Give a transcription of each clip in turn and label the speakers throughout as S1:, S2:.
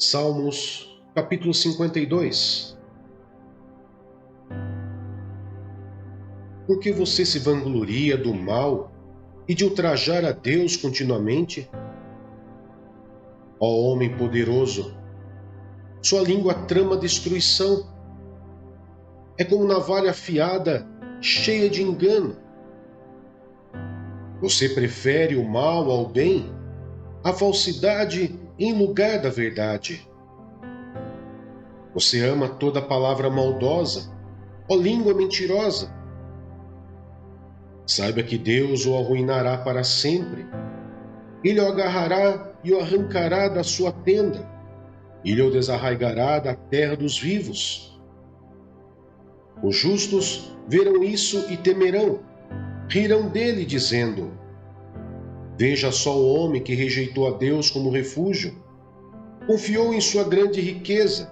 S1: Salmos, capítulo 52. Por que você se vangloria do mal e de ultrajar a Deus continuamente? Ó homem poderoso, sua língua trama destruição. É como navalha afiada, cheia de engano. Você prefere o mal ao bem, a falsidade em lugar da verdade. Você ama toda palavra maldosa, ó língua mentirosa. Saiba que Deus o arruinará para sempre. Ele o agarrará e o arrancará da sua tenda. Ele o desarraigará da terra dos vivos. Os justos verão isso e temerão. Rirão dele, dizendo: Veja só o homem que rejeitou a Deus como refúgio. Confiou em sua grande riqueza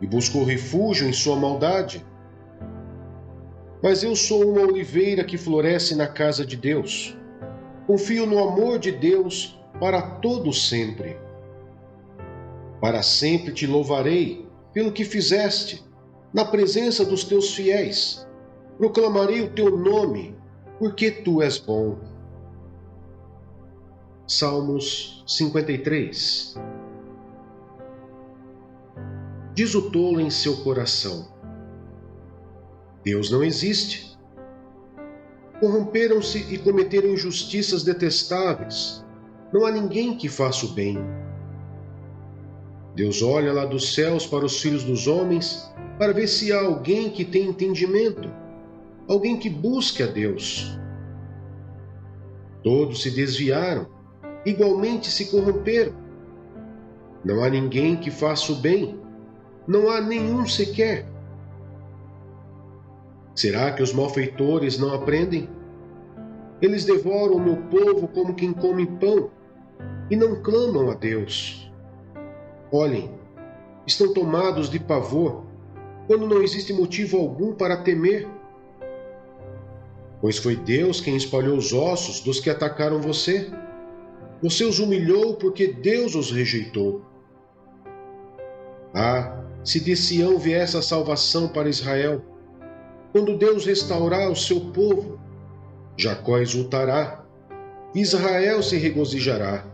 S1: e buscou refúgio em sua maldade. Mas eu sou uma oliveira que floresce na casa de Deus. Confio no amor de Deus para todo sempre. Para sempre te louvarei pelo que fizeste, na presença dos teus fiéis. Proclamarei o teu nome, porque tu és bom. Salmos 53. Diz o tolo em seu coração: Deus não existe. Corromperam-se e cometeram injustiças detestáveis. Não há ninguém que faça o bem. Deus olha lá dos céus para os filhos dos homens, para ver se há alguém que tem entendimento, alguém que busque a Deus. Todos se desviaram, igualmente se corromperam. Não há ninguém que faça o bem, não há nenhum sequer. Será que os malfeitores não aprendem? Eles devoram o meu povo como quem come pão e não clamam a Deus. Olhem, estão tomados de pavor quando não existe motivo algum para temer. Pois foi Deus quem espalhou os ossos dos que atacaram você. Você os humilhou porque Deus os rejeitou. Ah, se de Sião viesse a salvação para Israel! Quando Deus restaurar o seu povo, Jacó exultará, Israel se regozijará.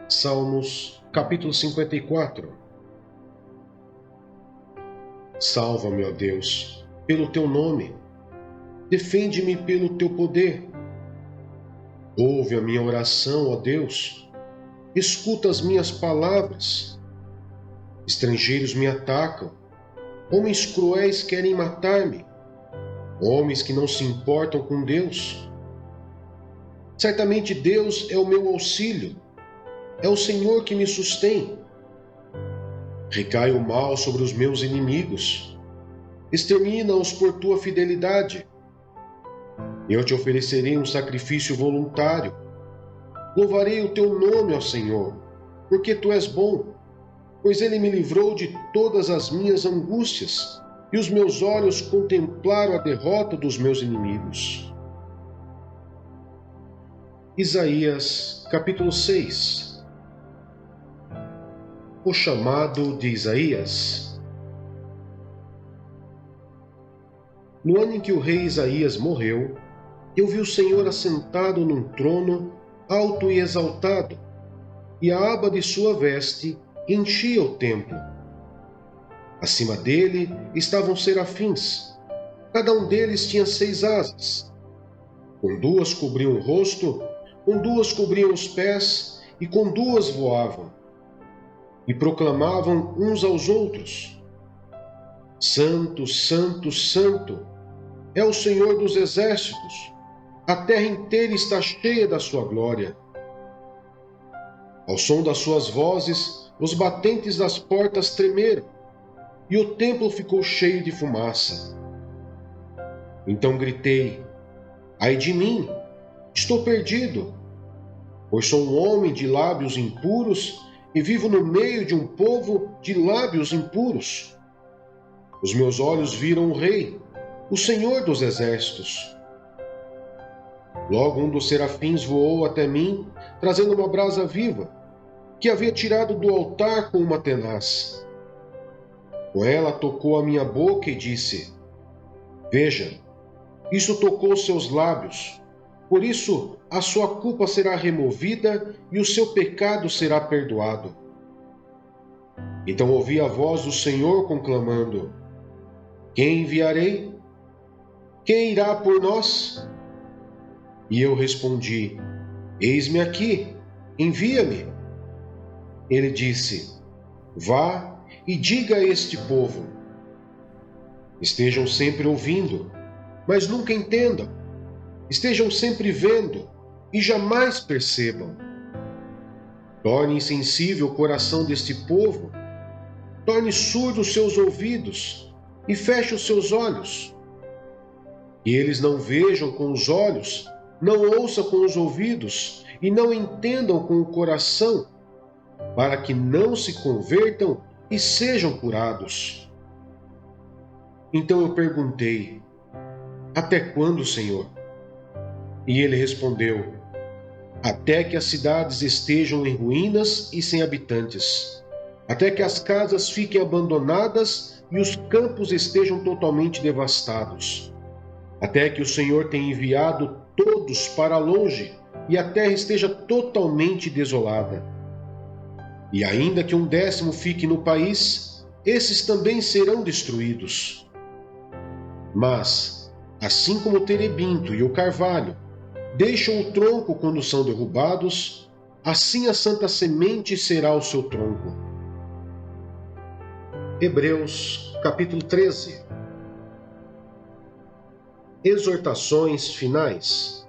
S1: Salmos, capítulo 54. Salva-me, ó Deus, pelo teu nome. Defende-me pelo teu poder. Ouve a minha oração, ó Deus. Escuta as minhas palavras. Estrangeiros me atacam. Homens cruéis querem matar-me. Homens que não se importam com Deus. Certamente Deus é o meu auxílio. É o Senhor que me sustém. Recai o mal sobre os meus inimigos. Extermina-os por tua fidelidade. Eu te oferecerei um sacrifício voluntário. Louvarei o teu nome, ó Senhor, porque tu és bom, pois ele me livrou de todas as minhas angústias, e os meus olhos contemplaram a derrota dos meus inimigos. Isaías, capítulo 6. O chamado de Isaías. No ano em que o rei Isaías morreu, eu vi o Senhor assentado num trono alto e exaltado, e a aba de sua veste enchia o templo. Acima dele estavam serafins. Cada um deles tinha 6 asas. Com 2 cobriam o rosto, com 2 cobriam os pés, e com 2 voavam. E proclamavam uns aos outros: Santo, Santo, Santo, é o Senhor dos exércitos. A terra inteira está cheia da sua glória. Ao som das suas vozes, os batentes das portas tremeram, e o templo ficou cheio de fumaça. Então gritei: Ai de mim, estou perdido, pois sou um homem de lábios impuros e vivo no meio de um povo de lábios impuros. Os meus olhos viram o Rei, o Senhor dos exércitos. Logo um dos serafins voou até mim, trazendo uma brasa viva. que havia tirado do altar com uma tenaz. Com ela tocou a minha boca e disse: Veja, isso tocou seus lábios, por isso a sua culpa será removida e o seu pecado será perdoado. Então ouvi a voz do Senhor conclamando: Quem enviarei? Quem irá por nós? E eu respondi: Eis-me aqui, envia-me. Ele disse: Vá e diga a este povo: Estejam sempre ouvindo, mas nunca entendam. Estejam sempre vendo e jamais percebam. Torne insensível o coração deste povo, torne surdos seus ouvidos e feche os seus olhos. E eles não vejam com os olhos, não ouçam com os ouvidos e não entendam com o coração, para que não se convertam e sejam curados. Então eu perguntei: Até quando, Senhor? E ele respondeu: Até que as cidades estejam em ruínas e sem habitantes, até que as casas fiquem abandonadas e os campos estejam totalmente devastados, até que o Senhor tenha enviado todos para longe e a terra esteja totalmente desolada. E ainda que 1/10 fique no país, esses também serão destruídos. Mas, assim como o terebinto e o carvalho deixam o tronco quando são derrubados, assim a santa semente será o seu tronco. Hebreus, capítulo 13. Exortações finais.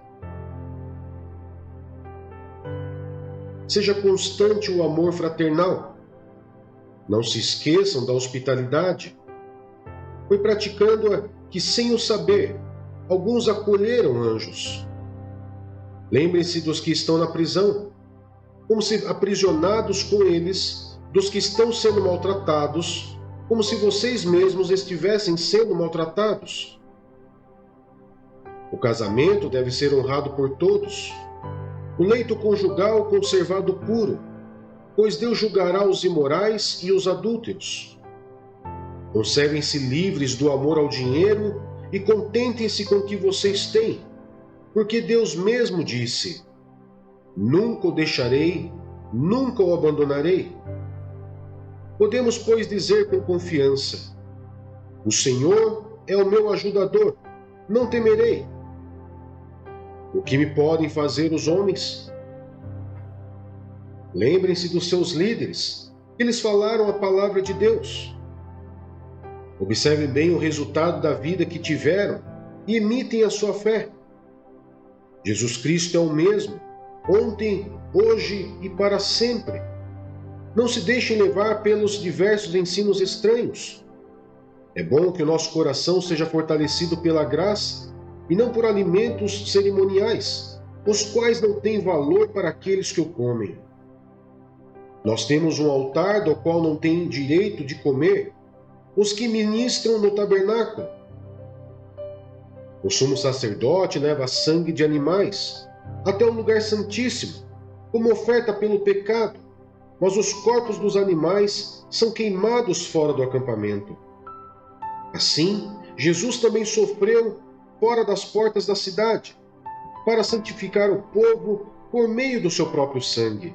S1: Seja constante o amor fraternal. Não se esqueçam da hospitalidade. Foi praticando-a que, sem o saber, alguns acolheram anjos. Lembrem-se dos que estão na prisão, como se aprisionados com eles, dos que estão sendo maltratados, como se vocês mesmos estivessem sendo maltratados. O casamento deve ser honrado por todos. O leito conjugal conservado puro, pois Deus julgará os imorais e os adúlteros. Conservem-se livres do amor ao dinheiro e contentem-se com o que vocês têm, porque Deus mesmo disse: Nunca o deixarei, nunca o abandonarei. Podemos, pois, dizer com confiança: O Senhor é o meu ajudador, não temerei. O que me podem fazer os homens? Lembrem-se dos seus líderes. Eles falaram a palavra de Deus. Observem bem o resultado da vida que tiveram e imitem a sua fé. Jesus Cristo é o mesmo, ontem, hoje e para sempre. Não se deixem levar pelos diversos ensinos estranhos. É bom que o nosso coração seja fortalecido pela graça e não por alimentos cerimoniais, os quais não têm valor para aqueles que o comem. Nós temos um altar do qual não têm direito de comer os que ministram no tabernáculo. O sumo sacerdote leva sangue de animais até o lugar santíssimo, como oferta pelo pecado, mas os corpos dos animais são queimados fora do acampamento. Assim, Jesus também sofreu fora das portas da cidade, para santificar o povo por meio do seu próprio sangue.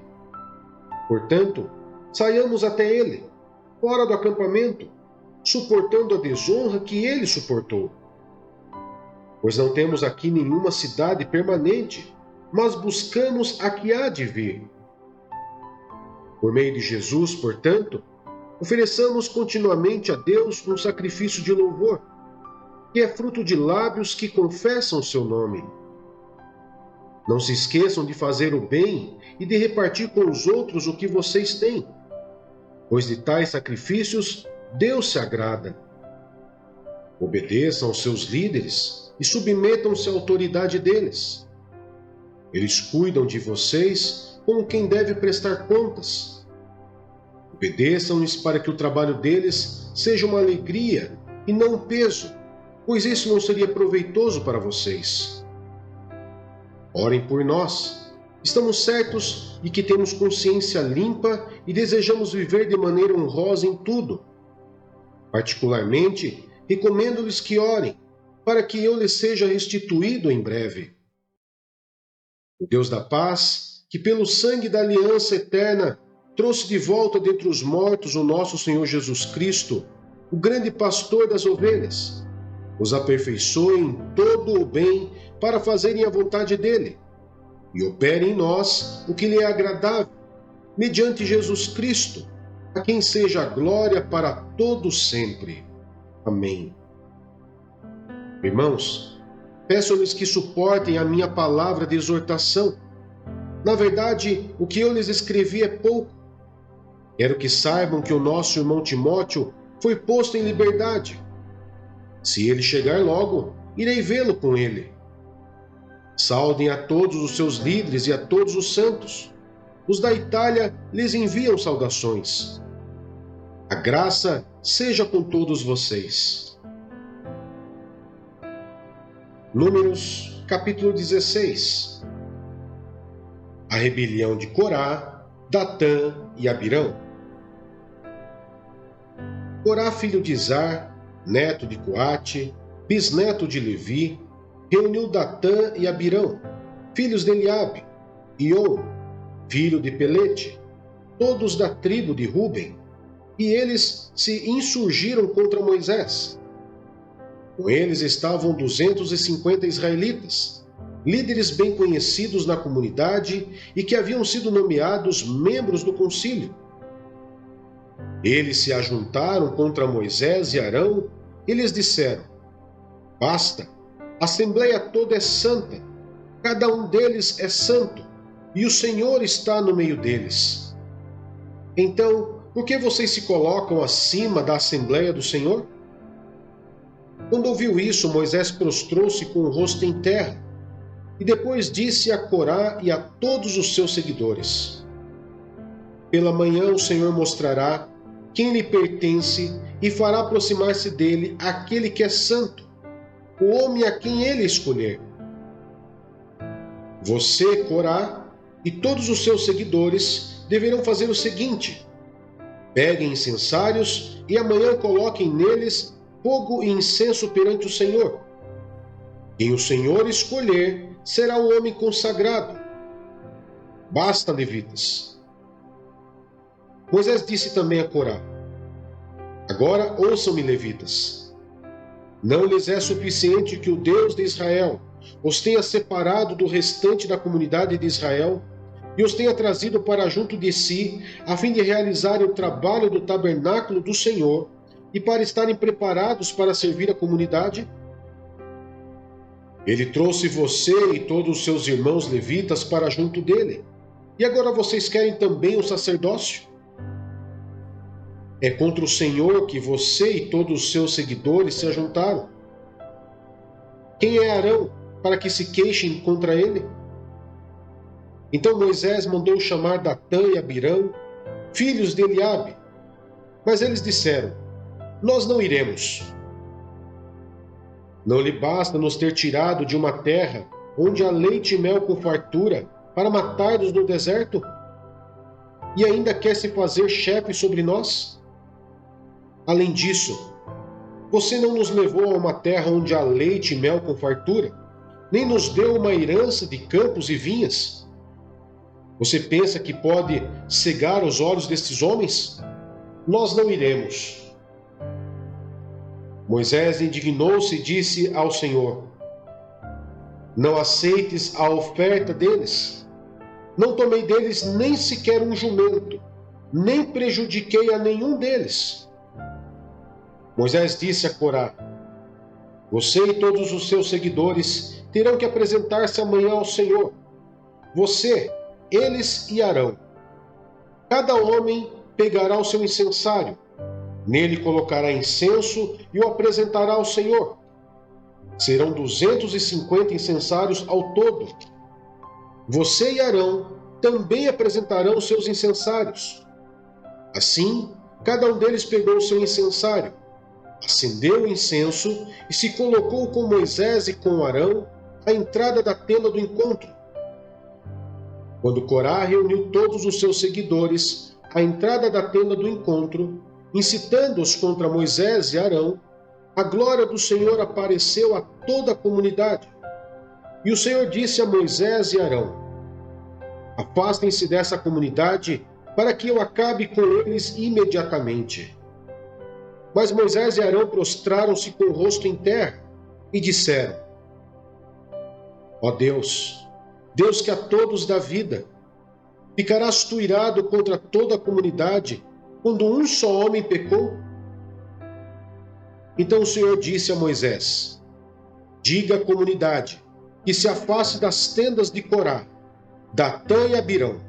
S1: Portanto, saiamos até ele, fora do acampamento, suportando a desonra que ele suportou. Pois não temos aqui nenhuma cidade permanente, mas buscamos a que há de vir. Por meio de Jesus, portanto, ofereçamos continuamente a Deus um sacrifício de louvor, que é fruto de lábios que confessam o seu nome. Não se esqueçam de fazer o bem e de repartir com os outros o que vocês têm, pois de tais sacrifícios Deus se agrada. Obedeçam aos seus líderes e submetam-se à autoridade deles. Eles cuidam de vocês como quem deve prestar contas. Obedeçam-lhes para que o trabalho deles seja uma alegria e não um peso, pois isso não seria proveitoso para vocês. Orem por nós, Estamos certos de que temos consciência limpa e desejamos viver de maneira honrosa em tudo. Particularmente, recomendo-lhes que orem, para que eu lhes seja restituído em breve. O Deus da paz, que pelo sangue da aliança eterna trouxe de volta dentre os mortos o nosso Senhor Jesus Cristo, o grande pastor das ovelhas, os aperfeiçoe em todo o bem para fazerem a vontade dele, e opere em nós o que lhe é agradável, mediante Jesus Cristo, a quem seja a glória para todos sempre. Amém. Irmãos, peço-lhes que suportem a minha palavra de exortação. Na verdade, o que eu lhes escrevi é pouco. Quero que saibam que o nosso irmão Timóteo foi posto em liberdade. Se ele chegar logo, irei vê-lo com ele. Saudem a todos os seus líderes e a todos os santos. Os da Itália lhes enviam saudações. A graça seja com todos vocês. Números, capítulo 16. A rebelião de Corá, Datã e Abirão. Corá, filho de Izar, neto de Coate, bisneto de Levi, reuniu Datã e Abirão, filhos de Eliabe, e On, filho de Pelete, todos da tribo de Ruben, e eles se insurgiram contra Moisés. Com eles estavam 250 israelitas, líderes bem conhecidos na comunidade e que haviam sido nomeados membros do concílio. Eles se ajuntaram contra Moisés e Arão e lhes disseram: Basta, a assembleia toda é santa, cada um deles é santo, e o Senhor está no meio deles. Então, por que vocês se colocam acima da assembleia do Senhor? Quando ouviu isso, Moisés prostrou-se com o rosto em terra, e depois disse a Corá e a todos os seus seguidores: Pela manhã o Senhor mostrará quem lhe pertence e fará aproximar-se dele aquele que é santo, o homem a quem ele escolher. Você, Corá, e todos os seus seguidores deverão fazer o seguinte: peguem incensários e amanhã coloquem neles fogo e incenso perante o Senhor. Quem o Senhor escolher será um homem consagrado. Basta, levitas. Moisés disse também a Corá: Agora ouçam-me, levitas. Não lhes é suficiente que o Deus de Israel os tenha separado do restante da comunidade de Israel e os tenha trazido para junto de si, a fim de realizarem o trabalho do tabernáculo do Senhor e para estarem preparados para servir a comunidade? Ele trouxe você e todos os seus irmãos levitas para junto dele, e agora vocês querem também o sacerdócio? É contra o Senhor que você e todos os seus seguidores se ajuntaram. Quem é Arão para que se queixem contra ele? Então Moisés mandou chamar Datã e Abirão, filhos de Eliabe. Mas eles disseram: Nós não iremos. Não lhe basta nos ter tirado de uma terra onde há leite e mel com fartura para matar-nos no deserto? E ainda quer se fazer chefe sobre nós? Além disso, você não nos levou a uma terra onde há leite e mel com fartura, nem nos deu uma herança de campos e vinhas? Você pensa que pode cegar os olhos destes homens? Nós não iremos. Moisés indignou-se e disse ao Senhor: Não aceites a oferta deles. Não tomei deles nem sequer um jumento, nem prejudiquei a nenhum deles. Moisés disse a Corá: Você e todos os seus seguidores terão que apresentar-se amanhã ao Senhor. Você, eles e Arão. Cada homem pegará o seu incensário. Nele colocará incenso e o apresentará ao Senhor. Serão 250 incensários ao todo. Você e Arão também apresentarão os seus incensários. Assim, cada um deles pegou o seu incensário, acendeu o incenso e se colocou com Moisés e com Arão à entrada da tenda do encontro. Quando Corá reuniu todos os seus seguidores à entrada da tenda do encontro, incitando-os contra Moisés e Arão, a glória do Senhor apareceu a toda a comunidade. E o Senhor disse a Moisés e Arão: Afastem-se dessa comunidade, para que eu acabe com eles imediatamente. Mas Moisés e Arão prostraram-se com o rosto em terra e disseram: Ó Deus, Deus que a todos dá vida, ficarás tu irado contra toda a comunidade, quando um só homem pecou? Então o Senhor disse a Moisés: Diga à comunidade que se afaste das tendas de Corá, Datã e Abirão.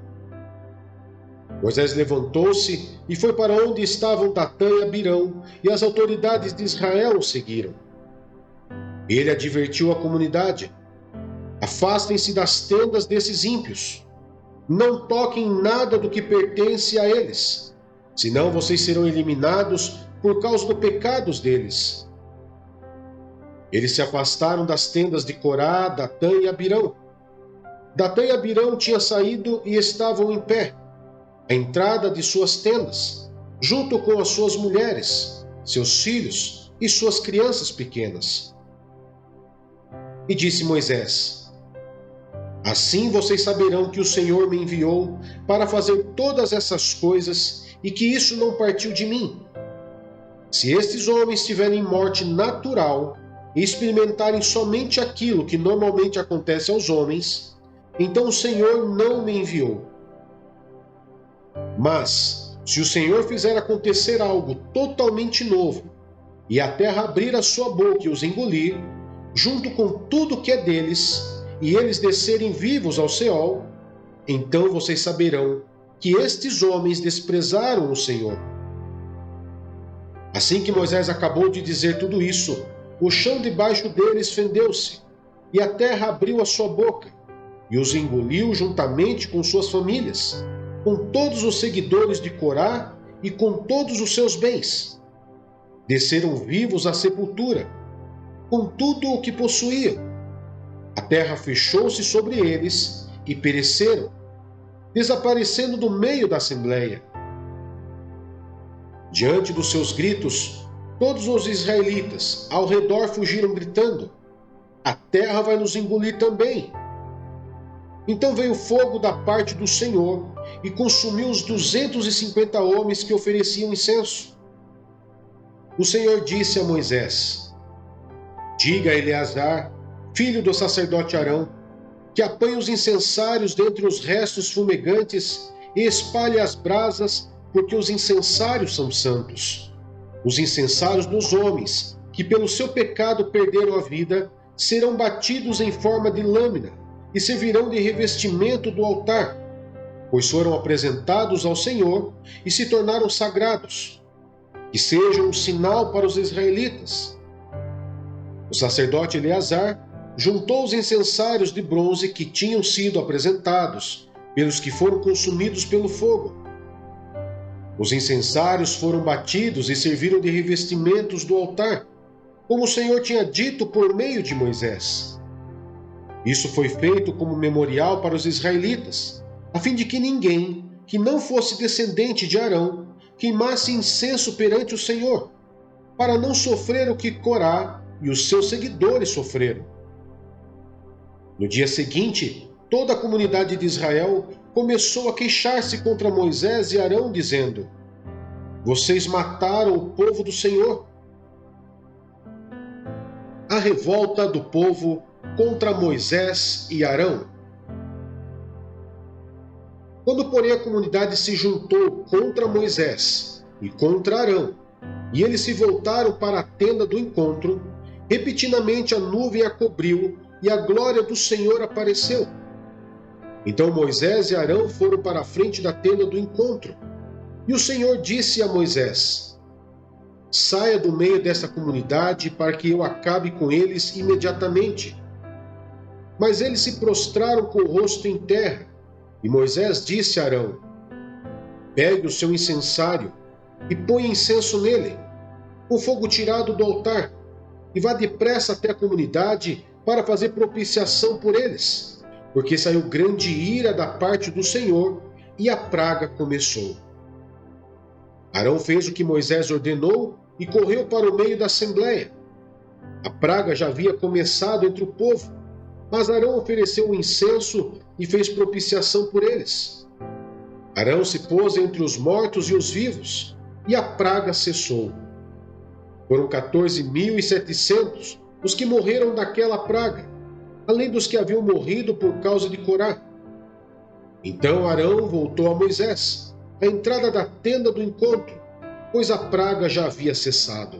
S1: Moisés levantou-se e foi para onde estavam Datã e Abirão, e as autoridades de Israel o seguiram. Ele advertiu a comunidade: Afastem-se das tendas desses ímpios. Não toquem em nada do que pertence a eles, senão vocês serão eliminados por causa dos pecados deles. Eles se afastaram das tendas de Corá, Datã e Abirão. Datã e Abirão tinham saído e estavam em pé, à entrada de suas tendas, junto com as suas mulheres, seus filhos e suas crianças pequenas. E disse Moisés: Assim vocês saberão que o Senhor me enviou para fazer todas essas coisas e que isso não partiu de mim. Se estes homens tiverem morte natural e experimentarem somente aquilo que normalmente acontece aos homens, então o Senhor não me enviou. Mas, se o Senhor fizer acontecer algo totalmente novo, e a terra abrir a sua boca e os engolir, junto com tudo que é deles, e eles descerem vivos ao Seol, então vocês saberão que estes homens desprezaram o Senhor. Assim que Moisés acabou de dizer tudo isso, o chão debaixo deles fendeu-se, e a terra abriu a sua boca, e os engoliu juntamente com suas famílias, com todos os seguidores de Corá e com todos os seus bens. Desceram vivos à sepultura, com tudo o que possuíam. A terra fechou-se sobre eles e pereceram, desaparecendo do meio da assembleia. Diante dos seus gritos, todos os israelitas ao redor fugiram gritando: A terra vai nos engolir também. Então veio fogo da parte do Senhor e consumiu os 250 homens que ofereciam incenso. O Senhor disse a Moisés: Diga a Eleazar, filho do sacerdote Arão, que apanhe os incensários dentre os restos fumegantes e espalhe as brasas, porque os incensários são santos. Os incensários dos homens, que pelo seu pecado perderam a vida, serão batidos em forma de lâmina e servirão de revestimento do altar, pois foram apresentados ao Senhor e se tornaram sagrados, que sejam um sinal para os israelitas. O sacerdote Eleazar juntou os incensários de bronze que tinham sido apresentados pelos que foram consumidos pelo fogo. Os incensários foram batidos e serviram de revestimentos do altar, como o Senhor tinha dito por meio de Moisés. Isso foi feito como memorial para os israelitas, a fim de que ninguém que não fosse descendente de Arão queimasse incenso perante o Senhor, para não sofrer o que Corá e os seus seguidores sofreram. No dia seguinte, toda a comunidade de Israel começou a queixar-se contra Moisés e Arão, dizendo: Vocês mataram o povo do Senhor. A revolta do povo contra Moisés e Arão. Quando, porém, a comunidade se juntou contra Moisés e contra Arão, e eles se voltaram para a tenda do encontro, repentinamente a nuvem a cobriu e a glória do Senhor apareceu. Então Moisés e Arão foram para a frente da tenda do encontro, e o Senhor disse a Moisés: Saia do meio dessa comunidade para que eu acabe com eles imediatamente. Mas eles se prostraram com o rosto em terra, e Moisés disse a Arão: Pegue o seu incensário e ponha incenso nele, com fogo tirado do altar, e vá depressa até a comunidade para fazer propiciação por eles, porque saiu grande ira da parte do Senhor e a praga começou. Arão fez o que Moisés ordenou e correu para o meio da assembleia. A praga já havia começado entre o povo, mas Arão ofereceu o incenso e fez propiciação por eles. Arão se pôs entre os mortos e os vivos, e a praga cessou. Foram 14.700 os que morreram daquela praga, além dos que haviam morrido por causa de Corá. Então Arão voltou a Moisés, à entrada da tenda do encontro, pois a praga já havia cessado.